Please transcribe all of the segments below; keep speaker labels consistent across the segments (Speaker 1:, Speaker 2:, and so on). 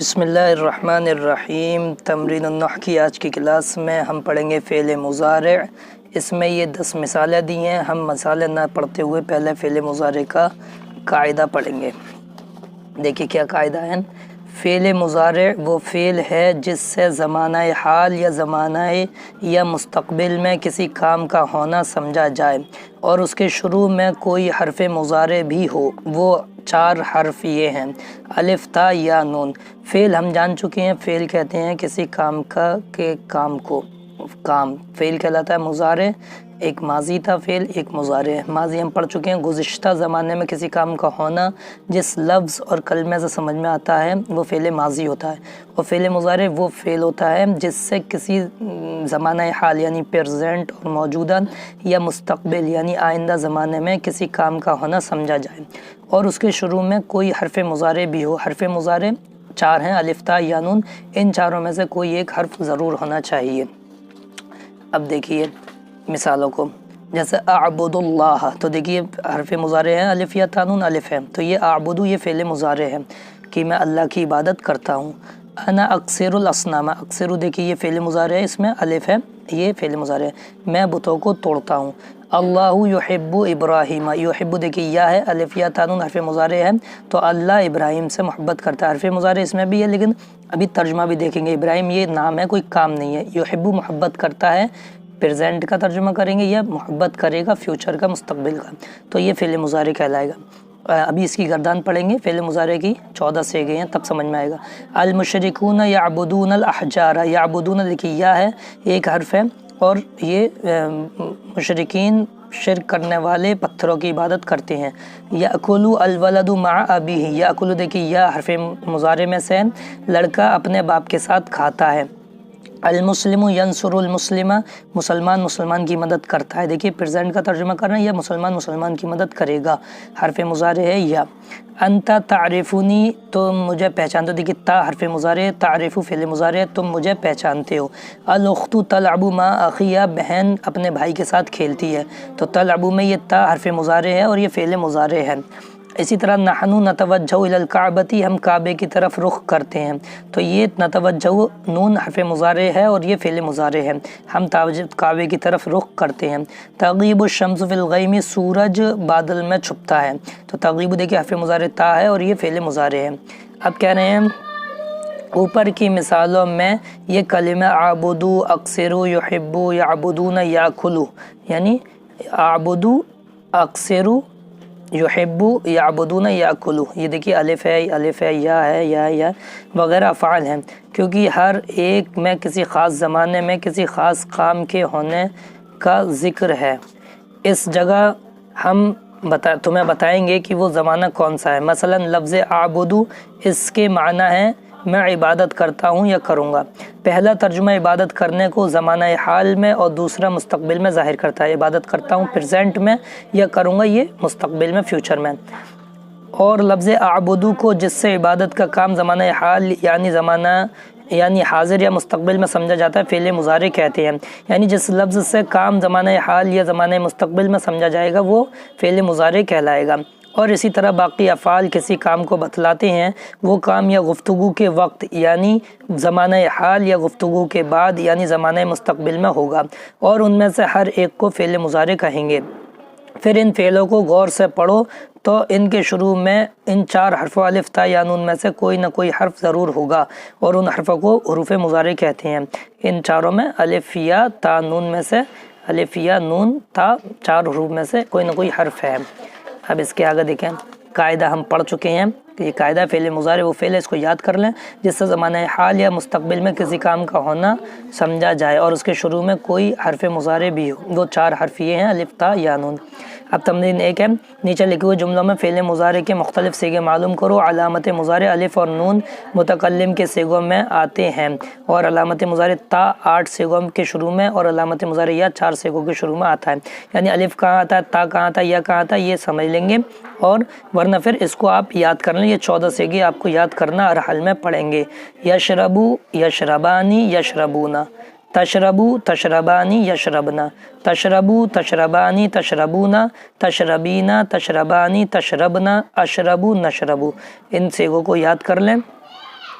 Speaker 1: बिस्मिल्लाहिर्रहमानिर्रहीम। तमरीन अन्नहव की आज की क्लास में हम पढ़ेंगे फ़ेल मुज़ारे। इसमें ये 10 मिसालें दी हैं। हम मिसालें ना पढ़ते हुए पहले फ़ेल मुज़ारे का कायदा पढ़ेंगे। देखिए क्या कायदा है। फ़ेल मुज़ारे वो फ़ेल है जिससे ज़माना हाल या ज़माना या मुस्तक़बिल में किसी काम का होना समझा जाए और उसके शुरू में कोई हरफ मुज़ारे भी हो। वो 4 हर्फ ये हैं, अलिफ ता या नून। फ़ेल हम जान चुके हैं, फ़ेल कहते हैं किसी काम का के काम को काम फ़ेल कहलाता है। मुज़ारे एक माजी था, फ़ेल एक मुज़ारे है। माजी हम पढ़ चुके हैं, गुज़िश्ता ज़माने में किसी काम का होना जिस लफ्ज़ और कलमे से समझ में आता है वो फ़ेल माजी होता है। और फ़ेल मुज़ारे वो फ़ेल होता है जिससे किसी ज़माना हाल यानी प्रेजेंट और मौजूदा या मुस्तक़बिल यानी आइंदा ज़माने में किसी काम का होना समझा जाए और उसके शुरू में कोई हरफ मुज़ारे भी हो। हरफ मुज़ारे 4 हैं, अलिफ ता या नून। इन चारों में से कोई एक हर्फ ज़रूर होना चाहिए। अब देखिए मिसालों को, जैसे अअबुदुल्लाह, तो देखिए हरफ मुज़ारे हैं, अलिफ या ता नून अलिफ है, तो ये अअबुदु ये फ़ेल मुज़ारे है कि मैं अल्लाह की इबादत करता हूँ। अना अक्सरुल असनामा, अक्सरु देखिए ये फ़ेल मुज़ारे है, इसमें अलिफ है, ये फ़ेल मुज़ारे है। मैं बुतों को तोड़ता हूँ। अल्लाहु युहिब्बु इब्राहीम, युहिब्बु देखिए या है, अलिफ या ता नून हरफ मुज़ारे है, तो अल्लाह इब्राहिम से मोहब्बत करता है। हरफ मुज़ारे इसमें भी है, लेकिन अभी तर्जुमा भी देखेंगे। इब्राहिम ये नाम है, कोई काम नहीं है। युहिब्बु मोहब्बत करता है, प्रेजेंट का तर्जुमा करेंगे, या मोहब्बत करेगा फ्यूचर का, मुस्तकबिल का, तो ये फ़ेल मुज़ारे कहलाएगा। अभी इसकी गर्दान पढ़ेंगे, फ़ेल मुज़ारे की 14 से गए हैं, तब समझ में आएगा। अल मुशरिकून याबुदून अल अहजारा, याबुदून देखिए या है, एक हर्फ है, और ये मुशरिकीन शिरक करने वाले पत्थरों की इबादत करते हैं। याकुलु अल वलदु मा अबीही, याकुलु देखिए या हर्फ मुज़ारे में से लड़का अपने बाप के साथ खाता है। अल मुस्लिमु यंसुरुल मुस्लिमा, मुसलमान मुसलमान की मदद करता है। देखिए प्रेजेंट का तर्जुमा करना है, या मुसलमान मुसलमान की मदद करेगा, हरफ मुज़ारे है या। अंता तारिफुनी, तुम मुझे पहचानते हो, देखिए ता हरफ मुज़ारे, तारिफु फ़ेल मुज़ारे, तुम मुझे पहचानते हो। अल उख्तु तलअबु मा अखिया, बहन अपने भाई के साथ खेलती है, तो तलअबु में ये ता हरफ मुज़ारे है और ये फ़ेल मुज़ारे है। इसी तरह नहनु नतवज्जहु इलल काबती, हम काबे की तरफ रुख करते हैं, तो ये नतवज्जहु नून हरफ मुज़ारे है और ये फ़ेल मुज़ारे है, हम काबे की तरफ रुख करते हैं। तग़ीबु शम्सु फिल गैमी, सूरज बादल में छुपता है, तो तग़ीबु देखिए हरफ मुज़ारे ता है और ये फ़ेल मुज़ारे है। अब कह रहे हैं ऊपर की मिसालों में ये कलिमा आबुदु, अक्सरु, युहिब्बु, याबुदून, याकुलु, यानी आबुदु, अक्सरु, युहिब्बु, याबुदून, याकुलु, ये देखिए अलिफ है, या वगैरह अफ़आल हैं, क्योंकि हर एक में किसी ख़ास ज़माने में किसी ख़ास काम के होने का ज़िक्र है। इस जगह हम तुम्हें बताएंगे कि वो ज़माना कौन सा है। मसलन लफ्ज़ आबुदु, इसके माना है मैं इबादत करता हूँ या करूँगा। पहला तर्जुमा इबादत करने को ज़माना हाल में और दूसरा मुस्तकबिल में ज़ाहिर करता है। इबादत करता हूँ प्रेजेंट में, या करूँगा ये मुस्तकबिल में, फ्यूचर में। और लफ्ज़ आबुदु को जिससे इबादत का काम ज़माना हाल यानी हाजिर या मुस्तकबिल में समझा जाता है, फ़ेल मुज़ारे कहते हैं। यानी जिस लफ्ज़ से काम ज़माना हाल या ज़माना मुस्तकबिल में समझा जाएगा वो फ़ेल मुज़ारे कहलाएगा। और इसी तरह बाकी अफ़ाल किसी काम को बतलाते हैं, वो काम या गुफ्तगू के वक्त यानी ज़माना हाल या गुफ्तगू के बाद यानी ज़माना मुस्तकबिल में होगा, और उनमें से हर एक को फ़ेल मुज़ारे कहेंगे। फिर इन फ़ेलों को गौर से पढ़ो तो इनके शुरू में इन 4 हर्फ़ों अलिफ ता या नून में से कोई ना कोई हर्फ ज़रूर होगा, और उन हर्फ़ों को हुरूफ़ मुज़ारे कहते हैं। इन चारों में अलिफ या ता नून में से, अलिफ या नून ता 4 हरूफ में से कोई ना कोई हर्फ है। अब इसके आगे देखें, कायदा हम पढ़ चुके हैं कि ये कायदा फ़ेल मुज़ारे वो फ़ेल है, इसको याद कर लें, जिससे ज़माना हाल या मुस्तकबिल में किसी काम का होना समझा जाए और उसके शुरू में कोई हरफ मुज़ारे भी हो। वो 4 हर्फ ये हैं, अलिफ ता या नून। अब तमरीन 1 है, नीचे लिखे हुए जुमलों में फ़ेल मुज़ारे के मुख्तलिफ सीगे मालूम करो। अलामत मुज़ारे अलिफ और नून मुतकल्लिम के सीगों में आते हैं, और अलामत मुज़ारे ता 8 सीगों के शुरू में, और अलामत मुज़ारे या 4 सीगों के शुरू में आता है। यानी अलिफ कहाँ आता है, ता कहाँ आता है, या कहाँ आता है, ये समझ लेंगे, और वरना फिर इसको आप याद कर लें। ये 14 सीगे आपको याद करना, हर हाल में पढ़ेंगे। यशरबु, यशरबानी, यशरबूना, तशरबु, तशरबानी, यशरबना, तशरबु, तशरबानी, तशरबूना, तशरबीना, तशरबानी, तशरबना, अशरबु, नशरबु। इन सेगों को याद कर लें।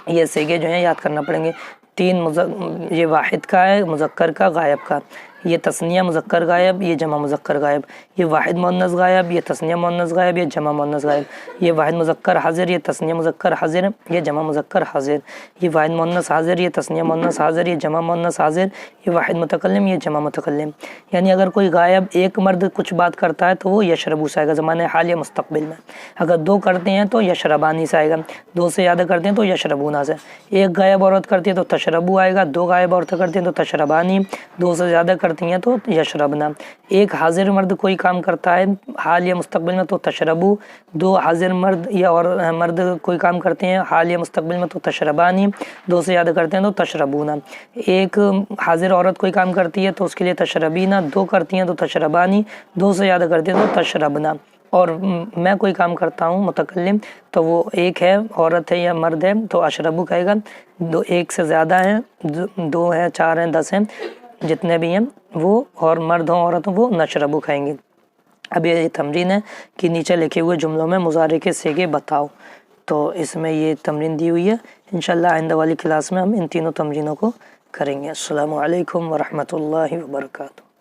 Speaker 1: ये सीगे जो हैं याद करना पड़ेंगे। ये वाहिद का है, मुज़क्कर का, गायब का। ये तस्निया मुज़क्कर गायब, ये जमा मुज़क्कर गायब। ये वाहिद मुअन्नस गायब, ये तस्निया मुअन्नस गायब, ये जमा मुअन्नस गायब। ये वाहिद मुज़क्कर हाजिर, ये तस्निया मुज़क्कर हाजिर, ये जमा मुज़क्कर हाजिर। ये वाहिद मुअन्नस हाजिर, ये तस्निया मुअन्नस हाजिर, ये जमा मुअन्नस हाजिर। ये वाहिद मुतकल्लिम, ये जमा मुतकल्लिम। यानी अगर कोई गायब एक मर्द कुछ बात करता है तो वो यशरबू से आएगा ज़माने हाल या मुस्तक़बिल में। अगर दो करते हैं तो यशरबानी से आएगा, दो से ज़्यादा करते हैं तो यशरबूना से। एक गायब औरत करती है तो तशरबू आएगा, दो गायब औरतें करती हैं तो तशरबानी, दो से ज़्यादा करती हैं तो यशरबना। एक हाजिर मर्द कोई काम करता है हाल या मुस्तक़बिल में तो तशरबू, दो हाजिर मर्द या और मर्द कोई काम करते हैं हाल या मुस्तक़बिल में तो तशरबानी, दो से ज़्यादा करते हैं तो तशरबूना। एक हाजिर औरत कोई काम करती है तो उसके लिए तशरबीना, दो करती हैं तो तशरबानी, दो से ज़्यादा करती हैं तो तशरबना। और मैं कोई काम करता हूँ मुतकल्लिम तो वो एक है, औरत है या मर्द है तो अशरबू कहेगा। दो एक से ज़्यादा हैं, दो हैं, चार हैं, 10 हैं, जितने भी हैं वो, और मर्द हों औरत हों वो नशरबू खाएंगे। अब ये तमरीन है कि नीचे लिखे हुए जुमलों में मुज़ारे के सीगे बताओ। तो इसमें ये तमरीन दी हुई है। इंशाल्लाह आइंदा वाली क्लास में हम इन तीनों तमरीनों को करेंगे। अस्सलामु अलैकुम व रहमतुल्लाहि व बरकातुहू।